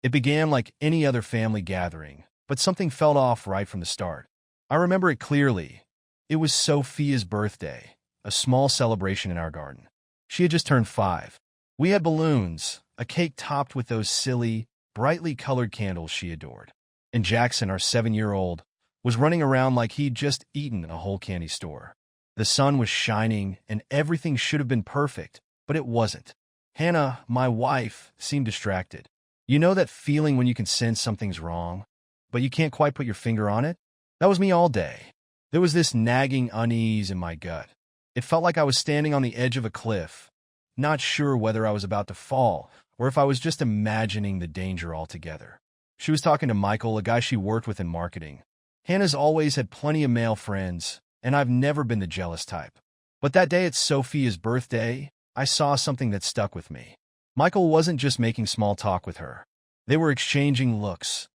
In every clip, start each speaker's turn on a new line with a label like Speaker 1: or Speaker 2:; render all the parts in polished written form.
Speaker 1: It began like any other family gathering, but something felt off right from the start. I remember it clearly. It was Sophia's birthday, a small celebration in our garden. She had just turned 5. We had balloons, a cake topped with those silly, brightly colored candles she adored. And Jackson, our 7-year-old, was running around like he'd just eaten a whole candy store. The sun was shining, and everything should have been perfect, but it wasn't. Hannah, my wife, seemed distracted. You know that feeling when you can sense something's wrong, but you can't quite put your finger on it? That was me all day. There was this nagging unease in my gut. It felt like I was standing on the edge of a cliff, not sure whether I was about to fall or if I was just imagining the danger altogether. She was talking to Michael, a guy she worked with in marketing. Hannah's always had plenty of male friends, and I've never been the jealous type. But that day at Sophia's birthday, I saw something that stuck with me. Michael wasn't just making small talk with her. They were exchanging looks.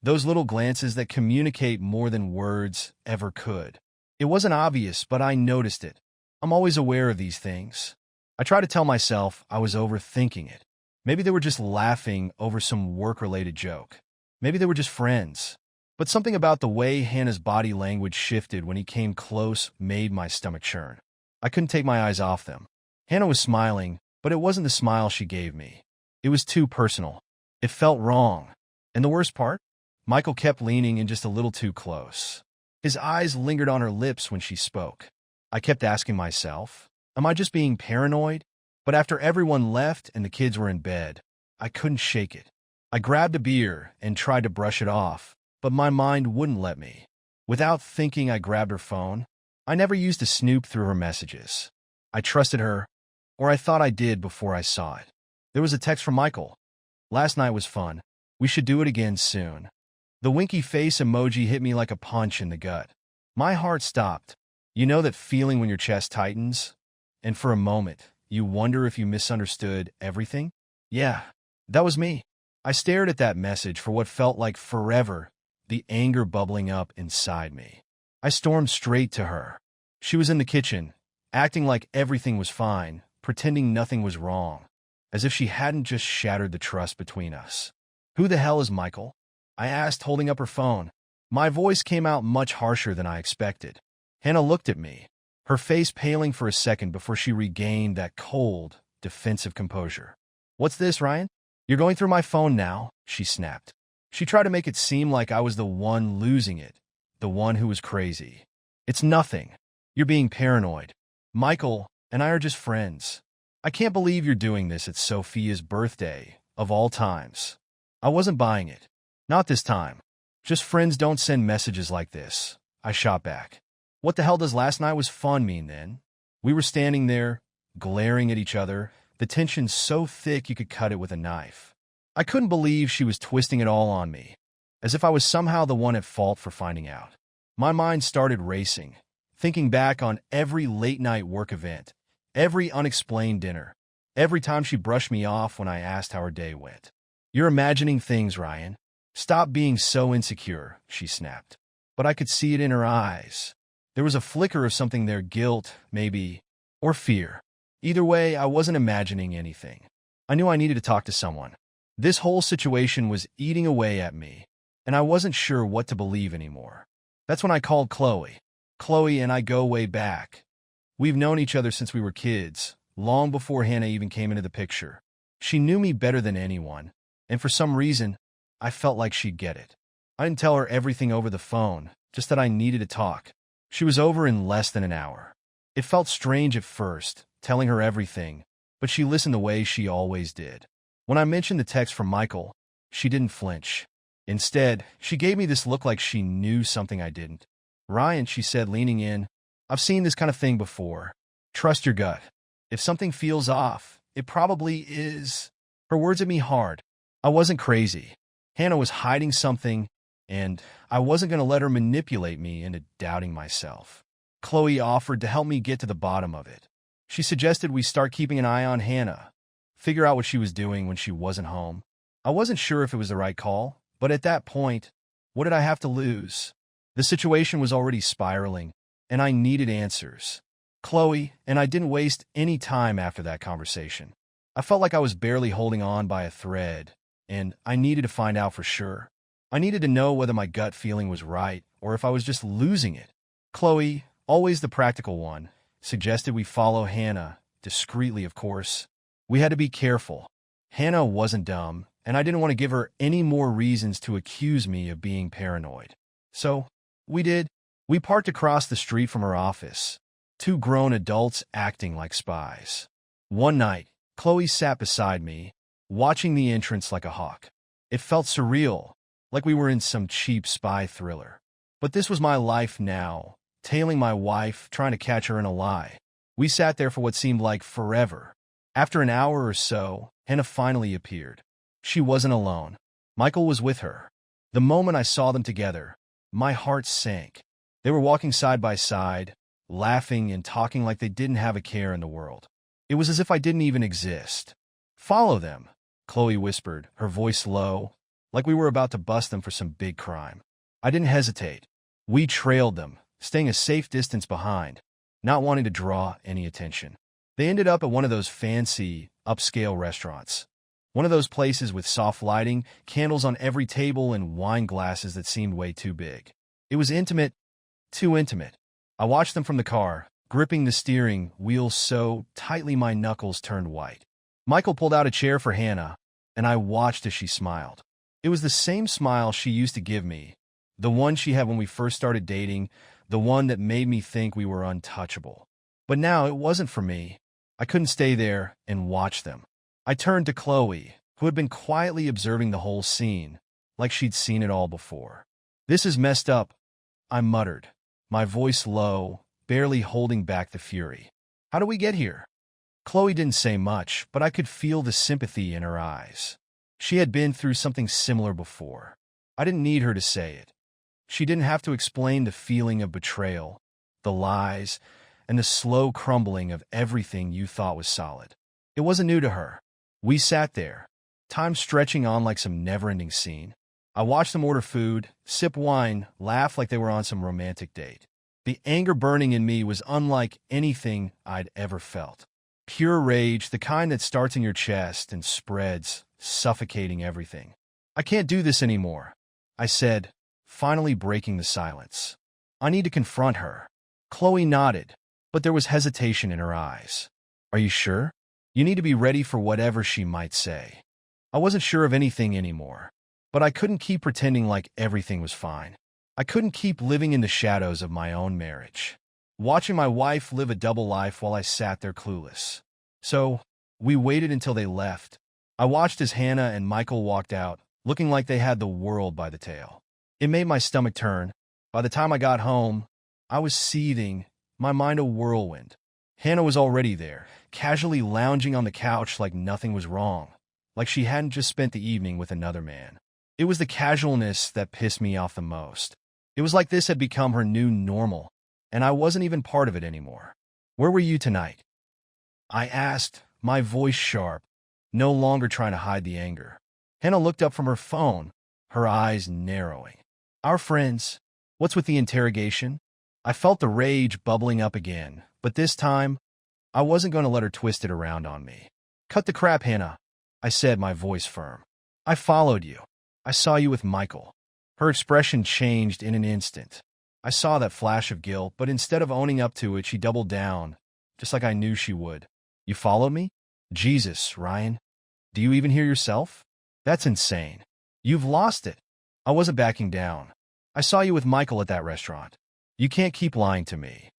Speaker 1: Those little glances that communicate more than words ever could. It wasn't obvious, but I noticed it. I'm always aware of these things. I try to tell myself I was overthinking it. Maybe they were just laughing over some work-related joke. Maybe they were just friends. But something about the way Hannah's body language shifted when he came close made my stomach churn. I couldn't take my eyes off them. Hannah was smiling, but it wasn't the smile she gave me. It was too personal. It felt wrong. And the worst part? Michael kept leaning in just a little too close. His eyes lingered on her lips when she spoke. I kept asking myself, am I just being paranoid? But after everyone left and the kids were in bed, I couldn't shake it. I grabbed a beer and tried to brush it off, but my mind wouldn't let me. Without thinking, I grabbed her phone. I never used to snoop through her messages. I trusted her, or I thought I did before I saw it. There was a text from Michael. Last night was fun. We should do it again soon. The winky face emoji hit me like a punch in the gut. My heart stopped. You know that feeling when your chest tightens? And for a moment, you wonder if you misunderstood everything? Yeah, that was me. I stared at that message for what felt like forever, the anger bubbling up inside me. I stormed straight to her. She was in the kitchen, acting like everything was fine, pretending nothing was wrong, as if she hadn't just shattered the trust between us. Who the hell is Michael? I asked, holding up her phone. My voice came out much harsher than I expected. Hannah looked at me, her face paling for a second before she regained that cold, defensive composure. What's this, Ryan? You're going through my phone now, she snapped. She tried to make it seem like I was the one losing it, the one who was crazy. It's nothing. You're being paranoid. Michael and I are just friends. I can't believe you're doing this at Sophia's birthday, of all times. I wasn't buying it. Not this time. Just friends don't send messages like this, I shot back. What the hell does last night was fun mean then? We were standing there, glaring at each other, the tension so thick you could cut it with a knife. I couldn't believe she was twisting it all on me, as if I was somehow the one at fault for finding out. My mind started racing, thinking back on every late-night work event, every unexplained dinner, every time she brushed me off when I asked how her day went. You're imagining things, Ryan. Stop being so insecure, she snapped. But I could see it in her eyes. There was a flicker of something there, guilt, maybe, or fear. Either way, I wasn't imagining anything. I knew I needed to talk to someone. This whole situation was eating away at me, and I wasn't sure what to believe anymore. That's when I called Chloe. Chloe and I go way back. We've known each other since we were kids, long before Hannah even came into the picture. She knew me better than anyone, and for some reason, I felt like she'd get it. I didn't tell her everything over the phone, just that I needed to talk. She was over in less than an hour. It felt strange at first, telling her everything, but she listened the way she always did. When I mentioned the text from Michael, she didn't flinch. Instead, she gave me this look like she knew something I didn't. Ryan, she said, leaning in, I've seen this kind of thing before. Trust your gut. If something feels off, it probably is. Her words hit me hard. I wasn't crazy. Hannah was hiding something, and I wasn't going to let her manipulate me into doubting myself. Chloe offered to help me get to the bottom of it. She suggested we start keeping an eye on Hannah, figure out what she was doing when she wasn't home. I wasn't sure if it was the right call, but at that point, what did I have to lose? The situation was already spiraling, and I needed answers. Chloe and I didn't waste any time after that conversation. I felt like I was barely holding on by a thread, and I needed to find out for sure. I needed to know whether my gut feeling was right or if I was just losing it. Chloe, always the practical one, suggested we follow Hannah, discreetly of course. We had to be careful. Hannah wasn't dumb, and I didn't want to give her any more reasons to accuse me of being paranoid. So, we did. We parked across the street from her office. Two grown adults acting like spies. One night, Chloe sat beside me, watching the entrance like a hawk. It felt surreal, like we were in some cheap spy thriller. But this was my life now, tailing my wife, trying to catch her in a lie. We sat there for what seemed like forever. After an hour or so, Hannah finally appeared. She wasn't alone. Michael was with her. The moment I saw them together, my heart sank. They were walking side by side, laughing and talking like they didn't have a care in the world. It was as if I didn't even exist. "Follow them," Chloe whispered, her voice low, like we were about to bust them for some big crime. I didn't hesitate. We trailed them, staying a safe distance behind, not wanting to draw any attention. They ended up at one of those fancy, upscale restaurants. One of those places with soft lighting, candles on every table, and wine glasses that seemed way too big. It was intimate, too intimate. I watched them from the car, gripping the steering wheel so tightly my knuckles turned white. Michael pulled out a chair for Hannah, and I watched as she smiled. It was the same smile she used to give me, the one she had when we first started dating, the one that made me think we were untouchable. But now it wasn't for me. I couldn't stay there and watch them. I turned to Chloe, who had been quietly observing the whole scene, like she'd seen it all before. "This is messed up," I muttered, my voice low, barely holding back the fury. "How do we get here?" Chloe didn't say much, but I could feel the sympathy in her eyes. She had been through something similar before. I didn't need her to say it. She didn't have to explain the feeling of betrayal, the lies, and the slow crumbling of everything you thought was solid. It wasn't new to her. We sat there, time stretching on like some never-ending scene. I watched them order food, sip wine, laugh like they were on some romantic date. The anger burning in me was unlike anything I'd ever felt. Pure rage, the kind that starts in your chest and spreads, suffocating everything. "I can't do this anymore," I said, finally breaking the silence. "I need to confront her." Chloe nodded, but there was hesitation in her eyes. "Are you sure? You need to be ready for whatever she might say." I wasn't sure of anything anymore, but I couldn't keep pretending like everything was fine. I couldn't keep living in the shadows of my own marriage, watching my wife live a double life while I sat there clueless. So, we waited until they left. I watched as Hannah and Michael walked out, looking like they had the world by the tail. It made my stomach turn. By the time I got home, I was seething, my mind a whirlwind. Hannah was already there, casually lounging on the couch like nothing was wrong, like she hadn't just spent the evening with another man. It was the casualness that pissed me off the most. It was like this had become her new normal, and I wasn't even part of it anymore. "Where were you tonight?" I asked, my voice sharp, no longer trying to hide the anger. Hannah looked up from her phone, her eyes narrowing. "Our friends." "What's with the interrogation?" I felt the rage bubbling up again, but this time, I wasn't going to let her twist it around on me. "Cut the crap, Hannah," I said, my voice firm. "I followed you. I saw you with Michael." Her expression changed in an instant. I saw that flash of guilt, but instead of owning up to it, she doubled down, just like I knew she would. "You followed me? Jesus, Ryan. Do you even hear yourself? That's insane. You've lost it." I wasn't backing down. "I saw you with Michael at that restaurant. You can't keep lying to me."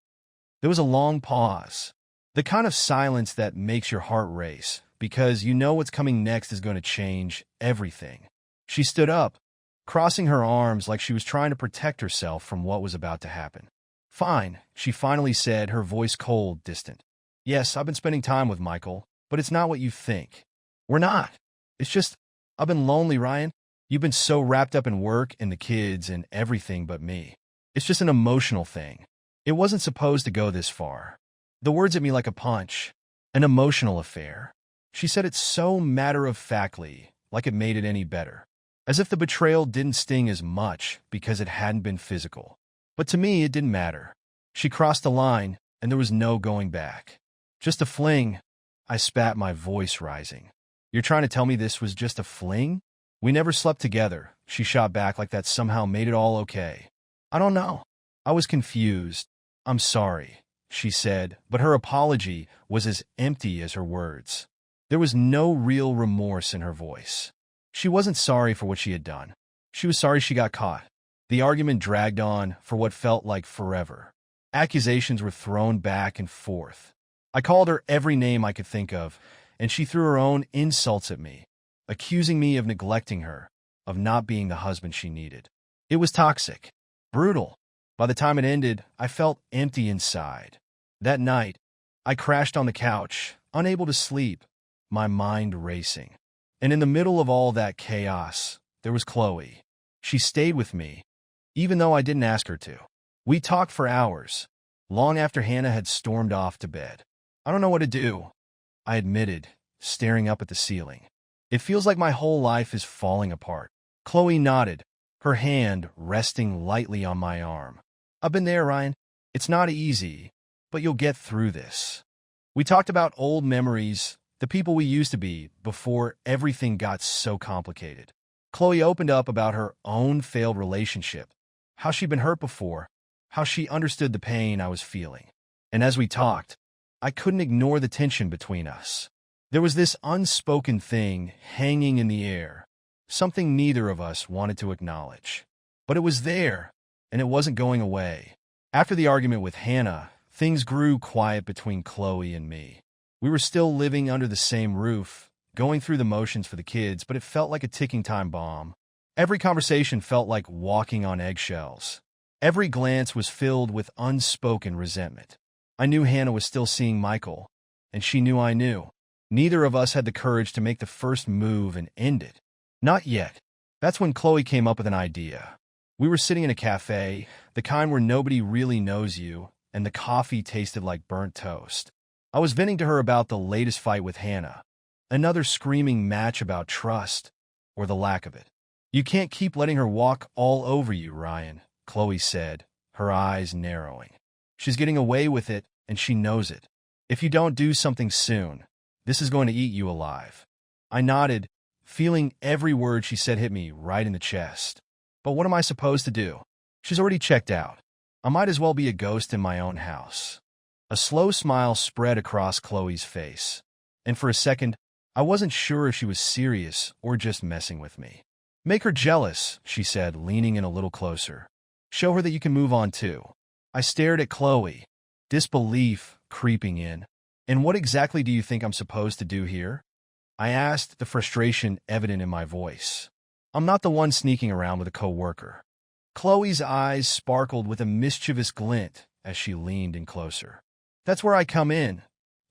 Speaker 1: There was a long pause, the kind of silence that makes your heart race, because you know what's coming next is going to change everything. She stood up, crossing her arms like she was trying to protect herself from what was about to happen. "Fine," she finally said, her voice cold, distant. "Yes, I've been spending time with Michael, but it's not what you think. We're not. It's just, I've been lonely, Ryan. You've been so wrapped up in work and the kids and everything but me. It's just an emotional thing. It wasn't supposed to go this far." The words hit me like a punch. An emotional affair. She said it so matter-of-factly, like it made it any better. As if the betrayal didn't sting as much because it hadn't been physical. But to me, it didn't matter. She crossed the line, and there was no going back. "Just a fling," I spat, my voice rising. "You're trying to tell me this was just a fling?" We never slept together, she shot back like that somehow made it all okay. I don't know. I was confused. I'm sorry, she said, but her apology was as empty as her words. There was no real remorse in her voice. She wasn't sorry for what she had done. She was sorry she got caught. The argument dragged on for what felt like forever. Accusations were thrown back and forth. I called her every name I could think of, and she threw her own insults at me, accusing me of neglecting her, of not being the husband she needed. It was toxic, brutal. By the time it ended, I felt empty inside. That night, I crashed on the couch, unable to sleep, my mind racing. And in the middle of all that chaos, there was Chloe. She stayed with me, even though I didn't ask her to. We talked for hours, long after Hannah had stormed off to bed. I don't know what to do, I admitted, staring up at the ceiling. It feels like my whole life is falling apart. Chloe nodded, her hand resting lightly on my arm. I've been there, Ryan. It's not easy, but you'll get through this. We talked about old memories, the people we used to be, before everything got so complicated. Chloe opened up about her own failed relationship, how she'd been hurt before, how she understood the pain I was feeling. And as we talked, I couldn't ignore the tension between us. There was this unspoken thing hanging in the air, something neither of us wanted to acknowledge. But it was there, and it wasn't going away. After the argument with Hannah, things grew quiet between Chloe and me. We were still living under the same roof, going through the motions for the kids, but it felt like a ticking time bomb. Every conversation felt like walking on eggshells. Every glance was filled with unspoken resentment. I knew Hannah was still seeing Michael, and she knew I knew. Neither of us had the courage to make the first move and end it. Not yet. That's when Chloe came up with an idea. We were sitting in a cafe, the kind where nobody really knows you, and the coffee tasted like burnt toast. I was venting to her about the latest fight with Hannah, another screaming match about trust, or the lack of it. You can't keep letting her walk all over you, Ryan, Chloe said, her eyes narrowing. She's getting away with it, and she knows it. If you don't do something soon, this is going to eat you alive. I nodded, feeling every word she said hit me right in the chest. But what am I supposed to do? She's already checked out. I might as well be a ghost in my own house. A slow smile spread across Chloe's face, and for a second, I wasn't sure if she was serious or just messing with me. Make her jealous, she said, leaning in a little closer. Show her that you can move on too. I stared at Chloe, disbelief creeping in. And what exactly do you think I'm supposed to do here? I asked, the frustration evident in my voice. I'm not the one sneaking around with a coworker. Chloe's eyes sparkled with a mischievous glint as she leaned in closer. That's where I come in,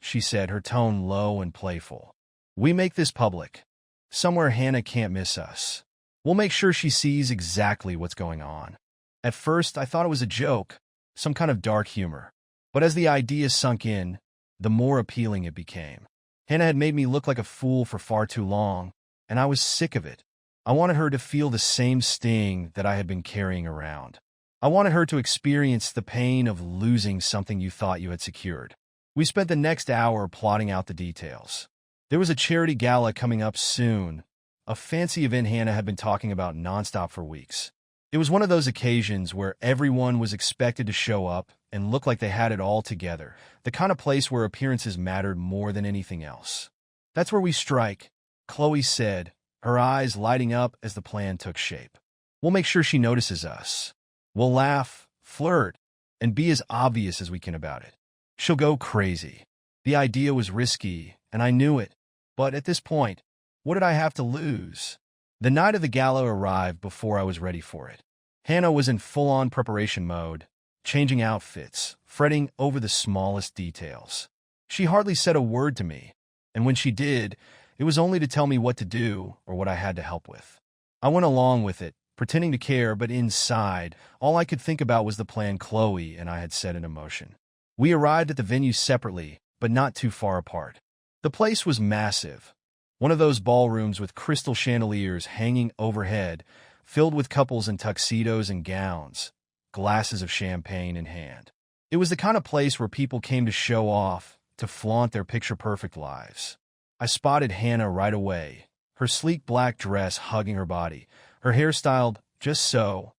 Speaker 1: she said, her tone low and playful. We make this public. Somewhere Hannah can't miss us. We'll make sure she sees exactly what's going on. At first, I thought it was a joke, some kind of dark humor. But as the idea sunk in, the more appealing it became. Hannah had made me look like a fool for far too long, and I was sick of it. I wanted her to feel the same sting that I had been carrying around. I wanted her to experience the pain of losing something you thought you had secured. We spent the next hour plotting out the details. There was a charity gala coming up soon, a fancy event Hannah had been talking about nonstop for weeks. It was one of those occasions where everyone was expected to show up and look like they had it all together, the kind of place where appearances mattered more than anything else. That's where we strike, Chloe said, her eyes lighting up as the plan took shape. We'll make sure she notices us. We'll laugh, flirt, and be as obvious as we can about it. She'll go crazy. The idea was risky, and I knew it. But at this point, what did I have to lose? The night of the gala arrived before I was ready for it. Hannah was in full-on preparation mode, changing outfits, fretting over the smallest details. She hardly said a word to me, and when she did, it was only to tell me what to do or what I had to help with. I went along with it, pretending to care, but inside, all I could think about was the plan Chloe and I had set in motion. We arrived at the venue separately, but not too far apart. The place was massive, one of those ballrooms with crystal chandeliers hanging overhead, filled with couples in tuxedos and gowns, glasses of champagne in hand. It was the kind of place where people came to show off, to flaunt their picture-perfect lives. I spotted Hannah right away, her sleek black dress hugging her body, her hair styled just so,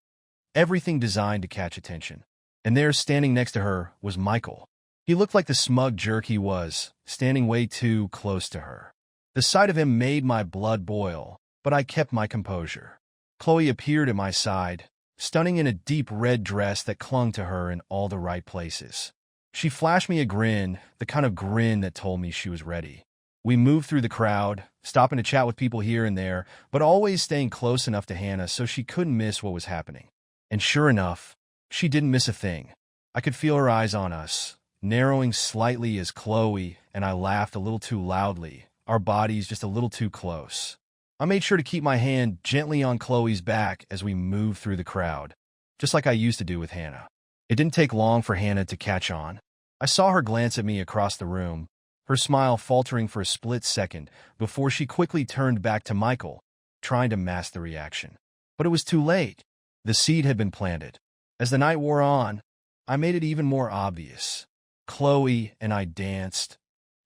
Speaker 1: everything designed to catch attention. And there, standing next to her, was Michael. He looked like the smug jerk he was, standing way too close to her. The sight of him made my blood boil, but I kept my composure. Chloe appeared at my side, stunning in a deep red dress that clung to her in all the right places. She flashed me a grin, the kind of grin that told me she was ready. We moved through the crowd, stopping to chat with people here and there, but always staying close enough to Hannah so she couldn't miss what was happening. And sure enough, she didn't miss a thing. I could feel her eyes on us, narrowing slightly as Chloe and I laughed a little too loudly, our bodies just a little too close. I made sure to keep my hand gently on Chloe's back as we moved through the crowd, just like I used to do with Hannah. It didn't take long for Hannah to catch on. I saw her glance at me across the room, her smile faltering for a split second before she quickly turned back to Michael, trying to mask the reaction. But it was too late. The seed had been planted. As the night wore on, I made it even more obvious. Chloe and I danced,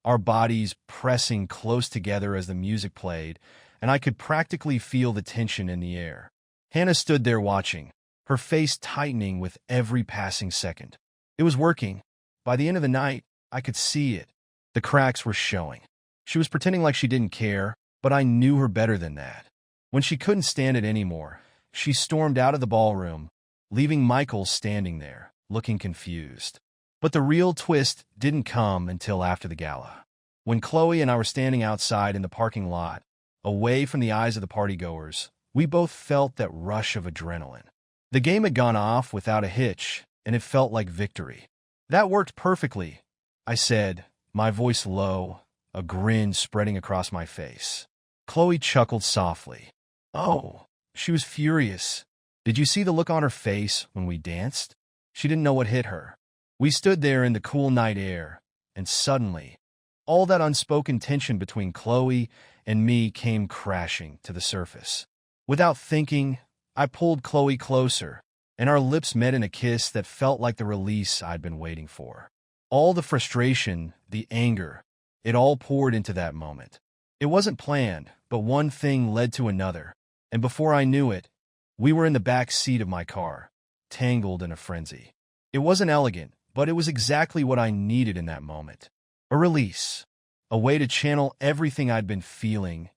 Speaker 1: our bodies pressing close together as the music played, and I could practically feel the tension in the air. Hannah stood there watching, her face tightening with every passing second. It was working. By the end of the night, I could see it. The cracks were showing. She was pretending like she didn't care, but I knew her better than that. When she couldn't stand it anymore, she stormed out of the ballroom, leaving Michael standing there, looking confused. But the real twist didn't come until after the gala. When Chloe and I were standing outside in the parking lot, away from the eyes of the partygoers, we both felt that rush of adrenaline. The game had gone off without a hitch, and it felt like victory. "That worked perfectly," I said, my voice low, a grin spreading across my face. Chloe chuckled softly. "Oh," she was furious. "Did you see the look on her face when we danced?" She didn't know what hit her. We stood there in the cool night air, and suddenly, all that unspoken tension between Chloe and me came crashing to the surface. Without thinking, I pulled Chloe closer, and our lips met in a kiss that felt like the release I'd been waiting for. All the frustration, the anger, it all poured into that moment. It wasn't planned, but one thing led to another, and before I knew it, we were in the back seat of my car, tangled in a frenzy. It wasn't elegant, but it was exactly what I needed in that moment. A release. A way to channel everything I'd been feeling.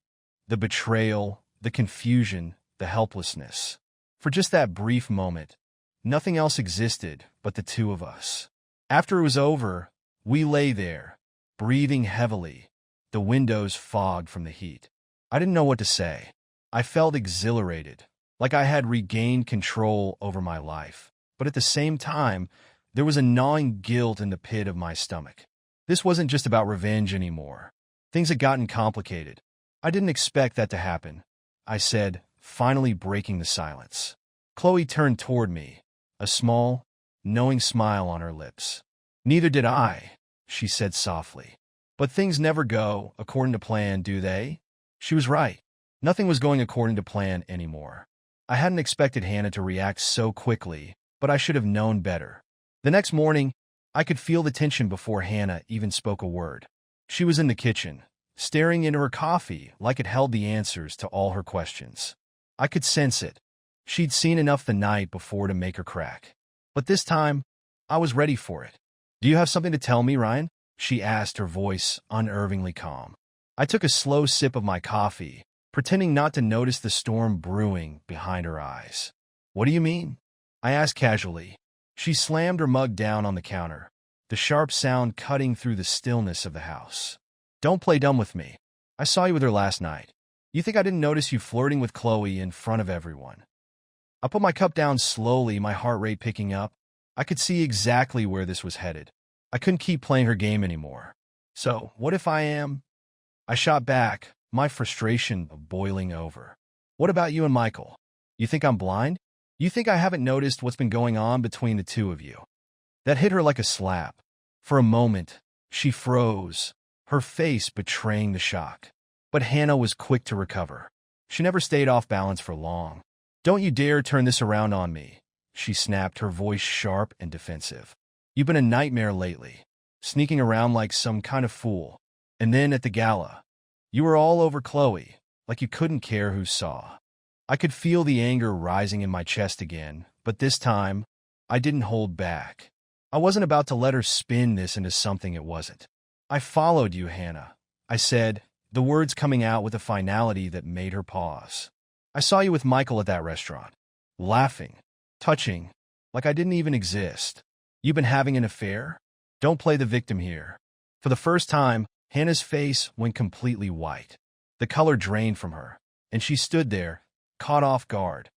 Speaker 1: The betrayal, the confusion, the helplessness. For just that brief moment, nothing else existed but the two of us. After it was over, we lay there, breathing heavily, the windows fogged from the heat. I didn't know what to say. I felt exhilarated, like I had regained control over my life. But at the same time, there was a gnawing guilt in the pit of my stomach. This wasn't just about revenge anymore. Things had gotten complicated. I didn't expect that to happen, I said, finally breaking the silence. Chloe turned toward me, a small, knowing smile on her lips. "Neither did I," she said softly. "But things never go according to plan, do they?" She was right. Nothing was going according to plan anymore. I hadn't expected Hannah to react so quickly, but I should have known better. The next morning, I could feel the tension before Hannah even spoke a word. She was in the kitchen, staring into her coffee like it held the answers to all her questions. I could sense it. She'd seen enough the night before to make her crack. But this time, I was ready for it. "Do you have something to tell me, Ryan?" she asked, her voice unnervingly calm. I took a slow sip of my coffee, pretending not to notice the storm brewing behind her eyes. "What do you mean?" I asked casually. She slammed her mug down on the counter, the sharp sound cutting through the stillness of the house. "Don't play dumb with me. I saw you with her last night. You think I didn't notice you flirting with Chloe in front of everyone?" I put my cup down slowly, my heart rate picking up. I could see exactly where this was headed. I couldn't keep playing her game anymore. "So, what if I am?" I shot back, my frustration boiling over. "What about you and Michael? You think I'm blind? You think I haven't noticed what's been going on between the two of you?" That hit her like a slap. For a moment, she froze, her face betraying the shock. But Hannah was quick to recover. She never stayed off balance for long. "Don't you dare turn this around on me," she snapped, her voice sharp and defensive. "You've been a nightmare lately, sneaking around like some kind of fool. And then at the gala, you were all over Chloe, like you couldn't care who saw. I could feel the anger rising in my chest again, but this time, I didn't hold back. I wasn't about to let her spin this into something it wasn't. I followed you, Hannah, I said, the words coming out with a finality that made her pause. I saw you with Michael at that restaurant, laughing, touching, like I didn't even exist. You've been having an affair? Don't play the victim here. For the first time, Hannah's face went completely white. The color drained from her, and she stood there, caught off guard,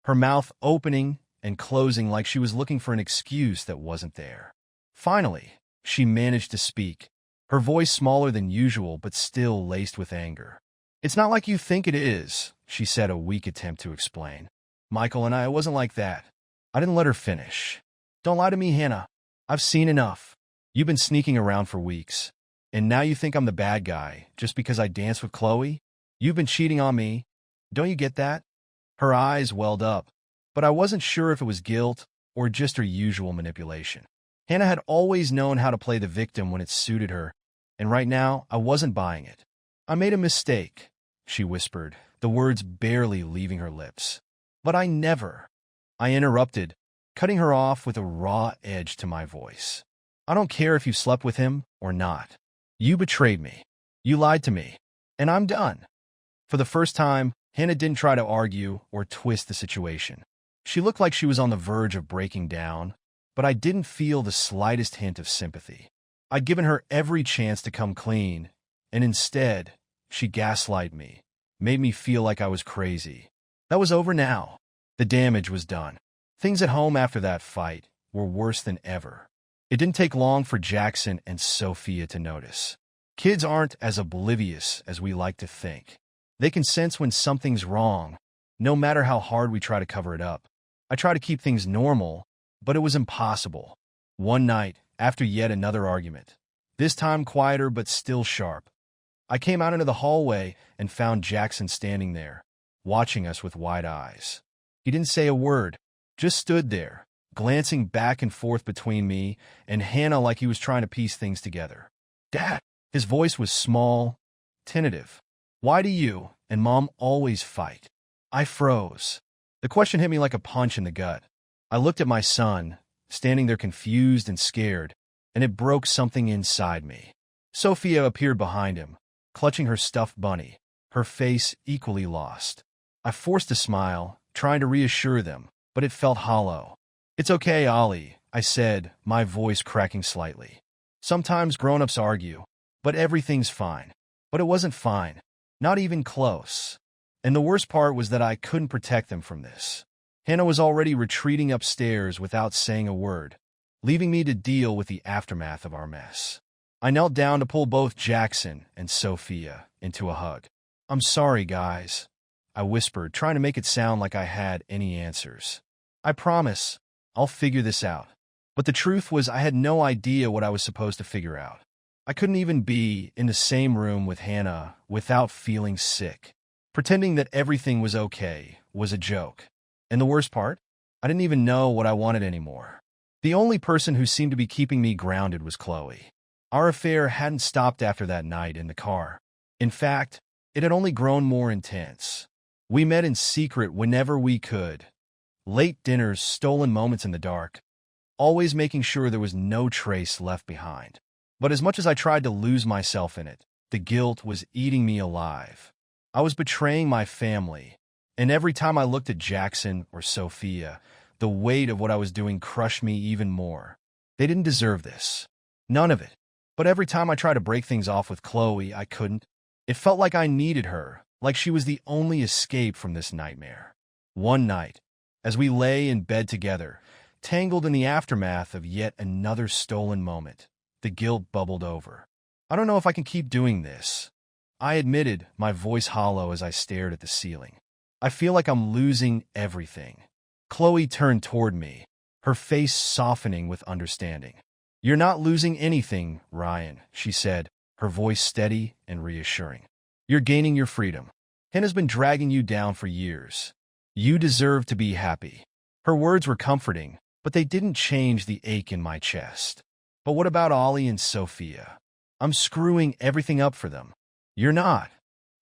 Speaker 1: her mouth opening and closing like she was looking for an excuse that wasn't there. Finally, she managed to speak, her voice smaller than usual but still laced with anger. "It's not like you think it is," she said, a weak attempt to explain. "Michael and I, it wasn't like that." I didn't let her finish. "Don't lie to me, Hannah. I've seen enough. You've been sneaking around for weeks, and now you think I'm the bad guy just because I danced with Chloe? You've been cheating on me. Don't you get that?" Her eyes welled up, but I wasn't sure if it was guilt or just her usual manipulation. Hannah had always known how to play the victim when it suited her, and right now I wasn't buying it. "I made a mistake," she whispered, the words barely leaving her lips. "But I never." I interrupted, cutting her off with a raw edge to my voice. "I don't care if you slept with him or not. You betrayed me. You lied to me. And I'm done." For the first time, Hannah didn't try to argue or twist the situation. She looked like she was on the verge of breaking down, but I didn't feel the slightest hint of sympathy. I'd given her every chance to come clean, and instead, she gaslighted me, made me feel like I was crazy. That was over now. The damage was done. Things at home after that fight were worse than ever. It didn't take long for Jackson and Sophia to notice. Kids aren't as oblivious as we like to think. They can sense when something's wrong, no matter how hard we try to cover it up. I tried to keep things normal, but it was impossible. One night, after yet another argument, this time quieter but still sharp, I came out into the hallway and found Jackson standing there, watching us with wide eyes. He didn't say a word, just stood there, glancing back and forth between me and Hannah like he was trying to piece things together. "Dad!" His voice was small, tentative. "Why do you and Mom always fight?" I froze. The question hit me like a punch in the gut. I looked at my son, standing there confused and scared, and it broke something inside me. Sophia appeared behind him, clutching her stuffed bunny, her face equally lost. I forced a smile, trying to reassure them, but it felt hollow. "It's okay, Ollie," I said, my voice cracking slightly. "Sometimes grown-ups argue, but everything's fine." But it wasn't fine. Not even close. And the worst part was that I couldn't protect them from this. Hannah was already retreating upstairs without saying a word, leaving me to deal with the aftermath of our mess. I knelt down to pull both Jackson and Sophia into a hug. "I'm sorry, guys," I whispered, trying to make it sound like I had any answers. "I promise, I'll figure this out." But the truth was I had no idea what I was supposed to figure out. I couldn't even be in the same room with Hannah without feeling sick. Pretending that everything was okay was a joke. And the worst part? I didn't even know what I wanted anymore. The only person who seemed to be keeping me grounded was Chloe. Our affair hadn't stopped after that night in the car. In fact, it had only grown more intense. We met in secret whenever we could. Late dinners, stolen moments in the dark, always making sure there was no trace left behind. But as much as I tried to lose myself in it, the guilt was eating me alive. I was betraying my family, and every time I looked at Jackson or Sophia, the weight of what I was doing crushed me even more. They didn't deserve this. None of it. But every time I tried to break things off with Chloe, I couldn't. It felt like I needed her, like she was the only escape from this nightmare. One night, as we lay in bed together, tangled in the aftermath of yet another stolen moment, the guilt bubbled over. "I don't know if I can keep doing this," I admitted, my voice hollow as I stared at the ceiling. "I feel like I'm losing everything." Chloe turned toward me, her face softening with understanding. "You're not losing anything, Ryan," she said, her voice steady and reassuring. "You're gaining your freedom. Hannah's been dragging you down for years. You deserve to be happy." Her words were comforting, but they didn't change the ache in my chest. "But what about Ollie and Sophia? I'm screwing everything up for them." "You're not,"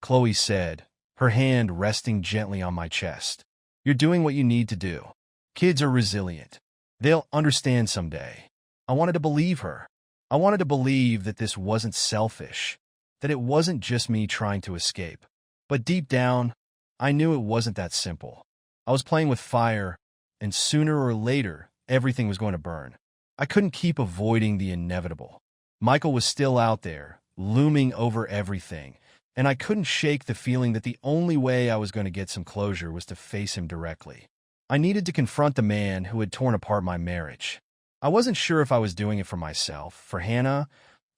Speaker 1: Chloe said, her her hand resting gently on my chest. You're doing what you need to do. Kids are resilient. They'll understand someday. I wanted to believe her. I wanted to believe that this wasn't selfish, that it wasn't just me trying to escape. But deep down, I knew it wasn't that simple. I was playing with fire, and sooner or later, everything was going to burn. I couldn't keep avoiding the inevitable. Michael was still out there, looming over everything, and I couldn't shake the feeling that the only way I was going to get some closure was to face him directly. I needed to confront the man who had torn apart my marriage. I wasn't sure if I was doing it for myself, for Hannah,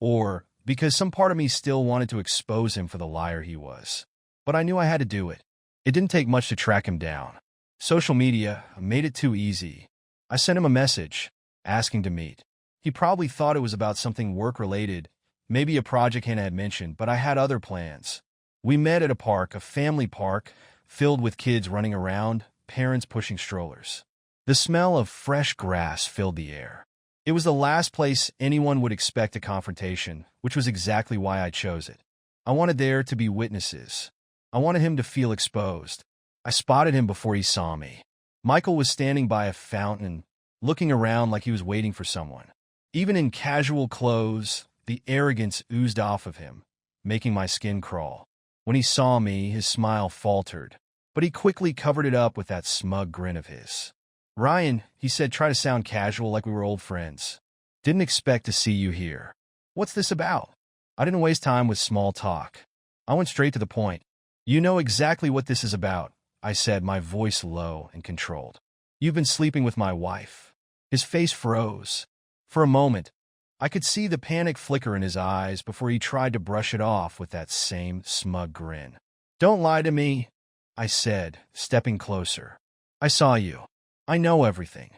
Speaker 1: or because some part of me still wanted to expose him for the liar he was. But I knew I had to do it. It didn't take much to track him down. Social media made it too easy. I sent him a message, asking to meet. He probably thought it was about something work-related, maybe a project Hannah had mentioned, but I had other plans. We met at a park, a family park, filled with kids running around, parents pushing strollers. The smell of fresh grass filled the air. It was the last place anyone would expect a confrontation, which was exactly why I chose it. I wanted there to be witnesses. I wanted him to feel exposed. I spotted him before he saw me. Michael was standing by a fountain, looking around like he was waiting for someone. Even in casual clothes, the arrogance oozed off of him, making my skin crawl. When he saw me, his smile faltered, but he quickly covered it up with that smug grin of his. "Ryan," he said, try to sound casual like we were old friends. "Didn't expect to see you here. What's this about?" I didn't waste time with small talk. I went straight to the point. "You know exactly what this is about," I said, my voice low and controlled. "You've been sleeping with my wife." His face froze. For a moment, I could see the panic flicker in his eyes before he tried to brush it off with that same smug grin. "Don't lie to me," I said, stepping closer. "I saw you. I know everything.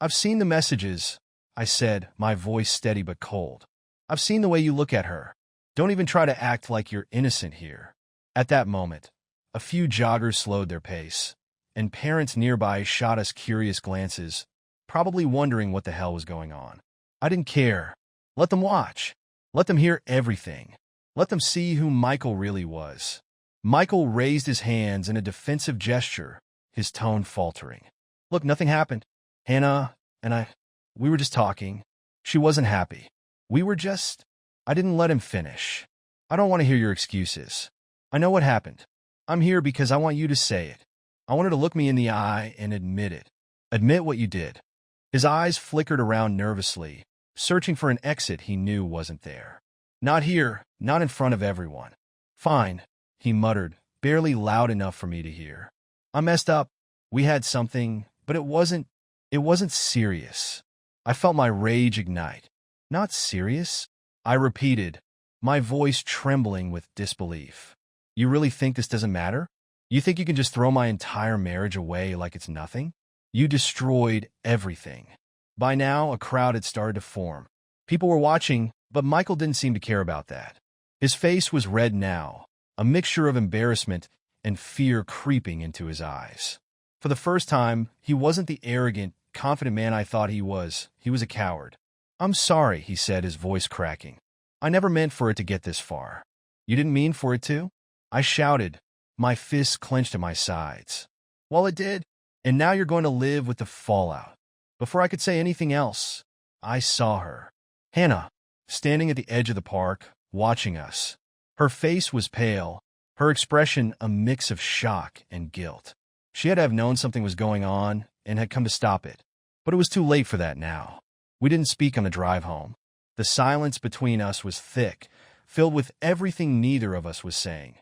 Speaker 1: I've seen the messages," I said, my voice steady but cold. "I've seen the way you look at her. Don't even try to act like you're innocent here." At that moment, a few joggers slowed their pace, and parents nearby shot us curious glances, probably wondering what the hell was going on. I didn't care. Let them watch. Let them hear everything. Let them see who Michael really was. Michael raised his hands in a defensive gesture, his tone faltering. "Look, nothing happened. Hannah and we were just talking. She wasn't happy. I didn't let him finish. I don't want to hear your excuses. I know what happened. I'm here because I want you to say it. I want her to look me in the eye and admit it. Admit what you did." His eyes flickered around nervously, searching for an exit he knew wasn't there. "Not here, not in front of everyone." "Fine," he muttered, barely loud enough for me to hear. "I messed up. We had something, but it wasn't serious." I felt my rage ignite. "Not serious?" I repeated, my voice trembling with disbelief. "You really think this doesn't matter? You think you can just throw my entire marriage away like it's nothing? You destroyed everything." By now, a crowd had started to form. People were watching, but Michael didn't seem to care about that. His face was red now, a mixture of embarrassment and fear creeping into his eyes. For the first time, he wasn't the arrogant, confident man I thought he was. He was a coward. "I'm sorry," he said, his voice cracking. "I never meant for it to get this far." "You didn't mean for it to?" I shouted, my fists clenched at my sides. "Well, it did. And now you're going to live with the fallout." Before I could say anything else, I saw her. Hannah, standing at the edge of the park, watching us. Her face was pale, her expression a mix of shock and guilt. She had to have known something was going on and had come to stop it. But it was too late for that now. We didn't speak on the drive home. The silence between us was thick, filled with everything neither of us was saying,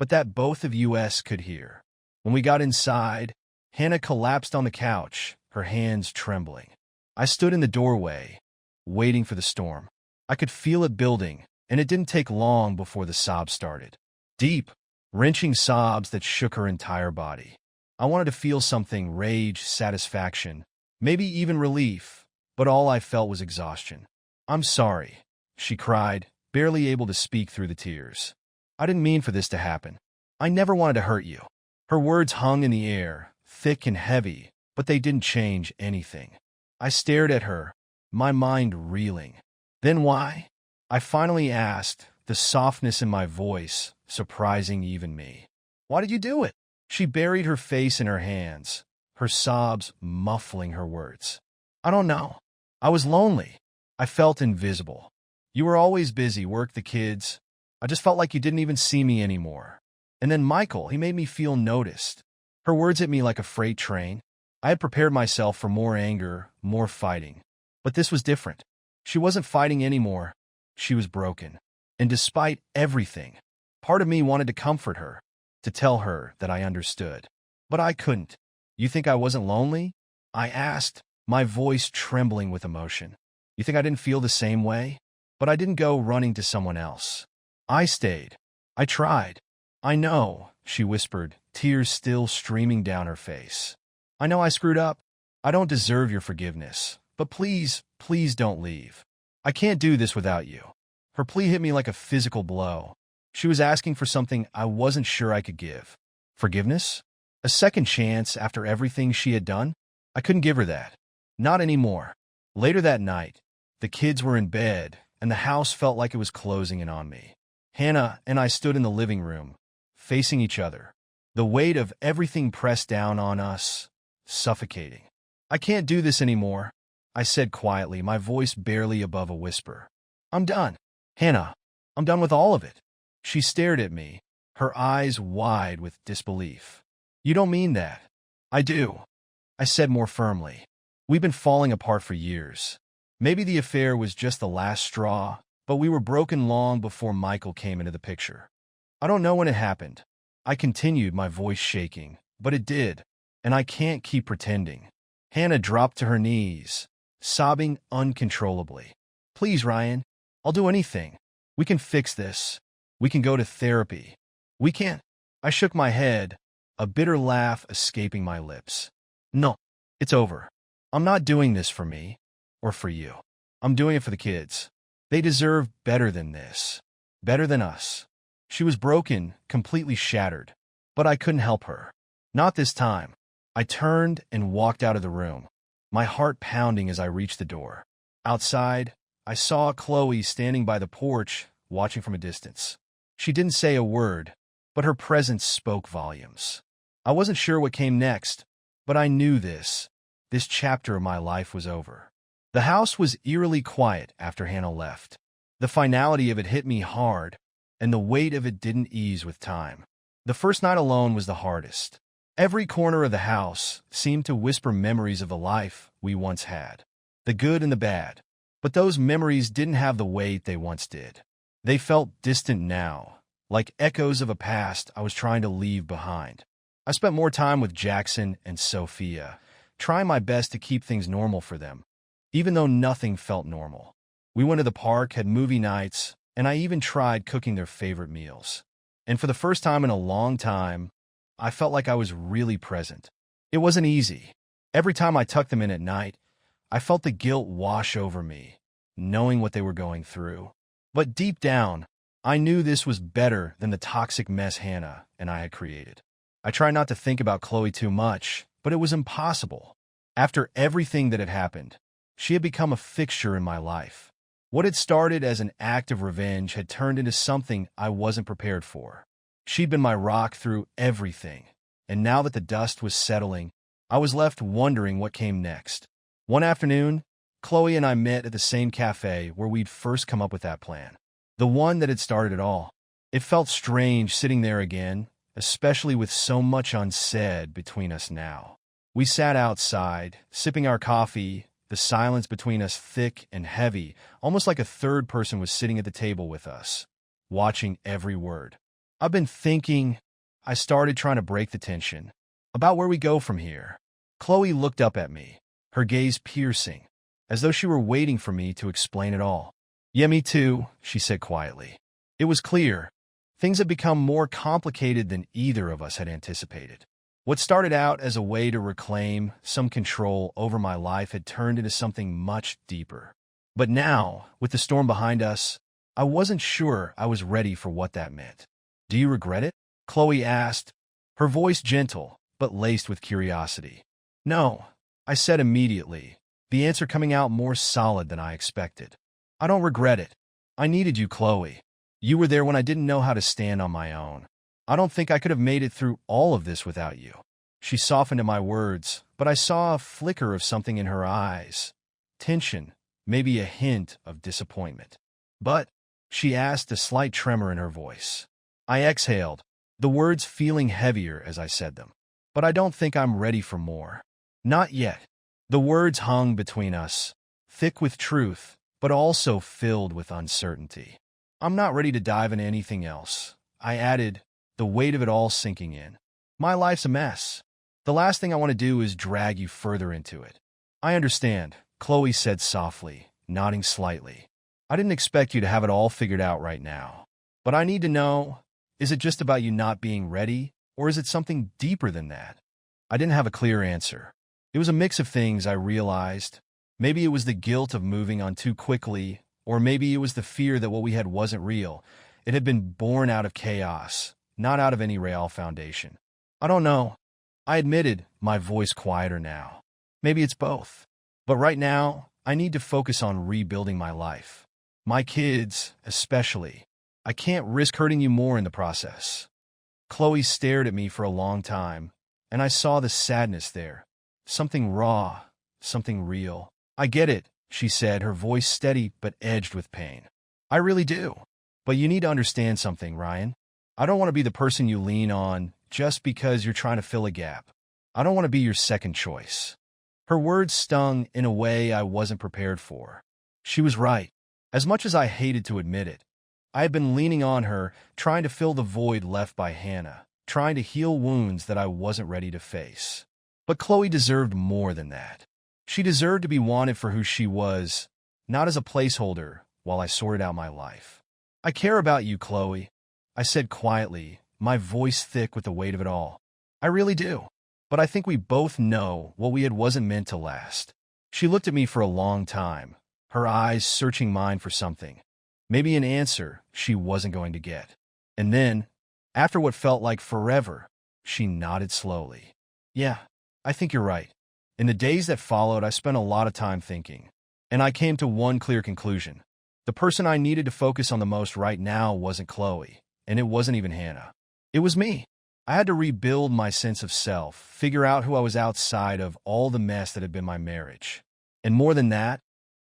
Speaker 1: but that both of us could hear. When we got inside, Hannah collapsed on the couch, her hands trembling. I stood in the doorway, waiting for the storm. I could feel it building, and it didn't take long before the sobs started. Deep, wrenching sobs that shook her entire body. I wanted to feel something, rage, satisfaction, maybe even relief, but all I felt was exhaustion. "I'm sorry," she cried, barely able to speak through the tears. "I didn't mean for this to happen. I never wanted to hurt you." Her words hung in the air, thick and heavy, but they didn't change anything. I stared at her, my mind reeling. "Then why?" I finally asked, the softness in my voice surprising even me. Why did you do it? She buried her face in her hands, her sobs muffling her words. I don't know. I was lonely. I felt invisible. You were always busy, work, the kids. I just felt like you didn't even see me anymore. And then Michael, he made me feel noticed. Her words hit me like a freight train. I had prepared myself for more anger, more fighting. But this was different. She wasn't fighting anymore. She was broken. And despite everything, part of me wanted to comfort her, to tell her that I understood. But I couldn't. You think I wasn't lonely? I asked, my voice trembling with emotion. You think I didn't feel the same way? But I didn't go running to someone else. I stayed. I tried. I know, she whispered, tears still streaming down her face. I know I screwed up. I don't deserve your forgiveness. But please, please don't leave. I can't do this without you. Her plea hit me like a physical blow. She was asking for something I wasn't sure I could give. Forgiveness? A second chance after everything she had done? I couldn't give her that. Not anymore. Later that night, the kids were in bed, and the house felt like it was closing in on me. Hannah and I stood in the living room, facing each other. The weight of everything pressed down on us, suffocating. I can't do this anymore, I said quietly, my voice barely above a whisper. I'm done. Hannah, I'm done with all of it. She stared at me, her eyes wide with disbelief. You don't mean that. I do, I said more firmly. We've been falling apart for years. Maybe the affair was just the last straw, but we were broken long before Michael came into the picture. I don't know when it happened. I continued, my voice shaking, but it did, and I can't keep pretending. Hannah dropped to her knees, sobbing uncontrollably. Please, Ryan, I'll do anything. We can fix this. We can go to therapy. We can. I shook my head, a bitter laugh escaping my lips. No, it's over. I'm not doing this for me, or for you. I'm doing it for the kids. They deserve better than this. Better than us. She was broken, completely shattered. But I couldn't help her. Not this time. I turned and walked out of the room, my heart pounding as I reached the door. Outside, I saw Chloe standing by the porch, watching from a distance. She didn't say a word, but her presence spoke volumes. I wasn't sure what came next, but I knew this chapter of my life was over. The house was eerily quiet after Hannah left. The finality of it hit me hard, and the weight of it didn't ease with time. The first night alone was the hardest. Every corner of the house seemed to whisper memories of the life we once had, the good and the bad. But those memories didn't have the weight they once did. They felt distant now, like echoes of a past I was trying to leave behind. I spent more time with Jackson and Sophia, trying my best to keep things normal for them, even though nothing felt normal. We went to the park, had movie nights, and I even tried cooking their favorite meals. And for the first time in a long time, I felt like I was really present. It wasn't easy. Every time I tucked them in at night, I felt the guilt wash over me, knowing what they were going through. But deep down, I knew this was better than the toxic mess Hannah and I had created. I tried not to think about Chloe too much, but it was impossible. After everything that had happened, she had become a fixture in my life. What had started as an act of revenge had turned into something I wasn't prepared for. She'd been my rock through everything, and now that the dust was settling, I was left wondering what came next. One afternoon, Chloe and I met at the same cafe where we'd first come up with that plan. The one that had started it all. It felt strange sitting there again, especially with so much unsaid between us now. We sat outside, sipping our coffee, the silence between us thick and heavy, almost like a third person was sitting at the table with us, watching every word. I've been thinking, I started trying to break the tension, about where we go from here. Chloe looked up at me, her gaze piercing, as though she were waiting for me to explain it all. Yeah, me too, she said quietly. It was clear. Things had become more complicated than either of us had anticipated. What started out as a way to reclaim some control over my life had turned into something much deeper. But now, with the storm behind us, I wasn't sure I was ready for what that meant. Do you regret it? Chloe asked, her voice gentle, but laced with curiosity. No, I said immediately, the answer coming out more solid than I expected. I don't regret it. I needed you, Chloe. You were there when I didn't know how to stand on my own. I don't think I could have made it through all of this without you. She softened at my words, but I saw a flicker of something in her eyes. Tension, maybe a hint of disappointment. But, she asked, a slight tremor in her voice. I exhaled, the words feeling heavier as I said them. But I don't think I'm ready for more. Not yet. The words hung between us, thick with truth, but also filled with uncertainty. I'm not ready to dive into anything else, I added, the weight of it all sinking in. My life's a mess. The last thing I want to do is drag you further into it. I understand, Chloe said softly, nodding slightly. I didn't expect you to have it all figured out right now. But I need to know, is it just about you not being ready, or is it something deeper than that? I didn't have a clear answer. It was a mix of things, I realized. Maybe it was the guilt of moving on too quickly, or maybe it was the fear that what we had wasn't real. It had been born out of chaos, not out of any real foundation. I don't know. I admitted, my voice quieter now. Maybe it's both. But right now, I need to focus on rebuilding my life. My kids, especially. I can't risk hurting you more in the process. Chloe stared at me for a long time, and I saw the sadness there. Something raw, something real. I get it, she said, her voice steady but edged with pain. I really do. But you need to understand something, Ryan. I don't want to be the person you lean on just because you're trying to fill a gap. I don't want to be your second choice. Her words stung in a way I wasn't prepared for. She was right. As much as I hated to admit it, I had been leaning on her, trying to fill the void left by Hannah, trying to heal wounds that I wasn't ready to face. But Chloe deserved more than that. She deserved to be wanted for who she was, not as a placeholder while I sorted out my life. I care about you, Chloe, I said quietly, my voice thick with the weight of it all. I really do. But I think we both know what we had wasn't meant to last. She looked at me for a long time, her eyes searching mine for something. Maybe an answer she wasn't going to get. And then, after what felt like forever, she nodded slowly. Yeah, I think you're right. In the days that followed, I spent a lot of time thinking, and I came to one clear conclusion. The person I needed to focus on the most right now wasn't Chloe, and it wasn't even Hannah. It was me. I had to rebuild my sense of self, figure out who I was outside of all the mess that had been my marriage. And more than that,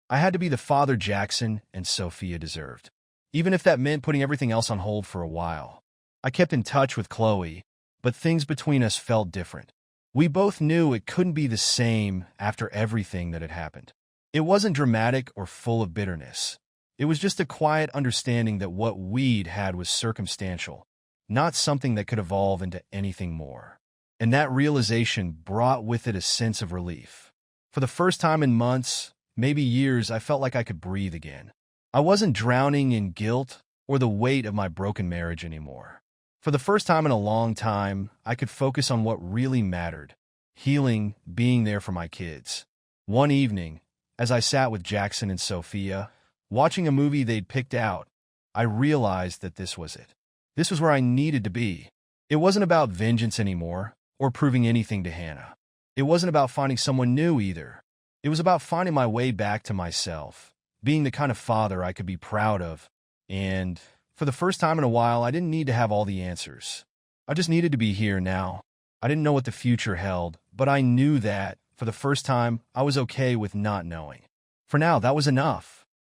Speaker 1: I had to be the father Jackson and Sophia deserved, even if that meant putting everything else on hold for a while. I kept in touch with Chloe, but things between us felt different. We both knew it couldn't be the same after everything that had happened. It wasn't dramatic or full of bitterness. It was just a quiet understanding that what we'd had was circumstantial, not something that could evolve into anything more. And that realization brought with it a sense of relief. For the first time in months, maybe years, I felt like I could breathe again. I wasn't drowning in guilt or the weight of my broken marriage anymore. For the first time in a long time, I could focus on what really mattered, healing, being there for my kids. One evening, as I sat with Jackson and Sophia, watching a movie they'd picked out, I realized that this was it. This was where I needed to be. It wasn't about vengeance anymore, or proving anything to Hannah. It wasn't about finding someone new either. It was about finding my way back to myself, being the kind of father I could be proud of, and for the first time in a while, I didn't need to have all the answers. I just needed to be here now. I didn't know what the future held, but I knew that, for the first time, I was okay with not knowing. For now, that was enough.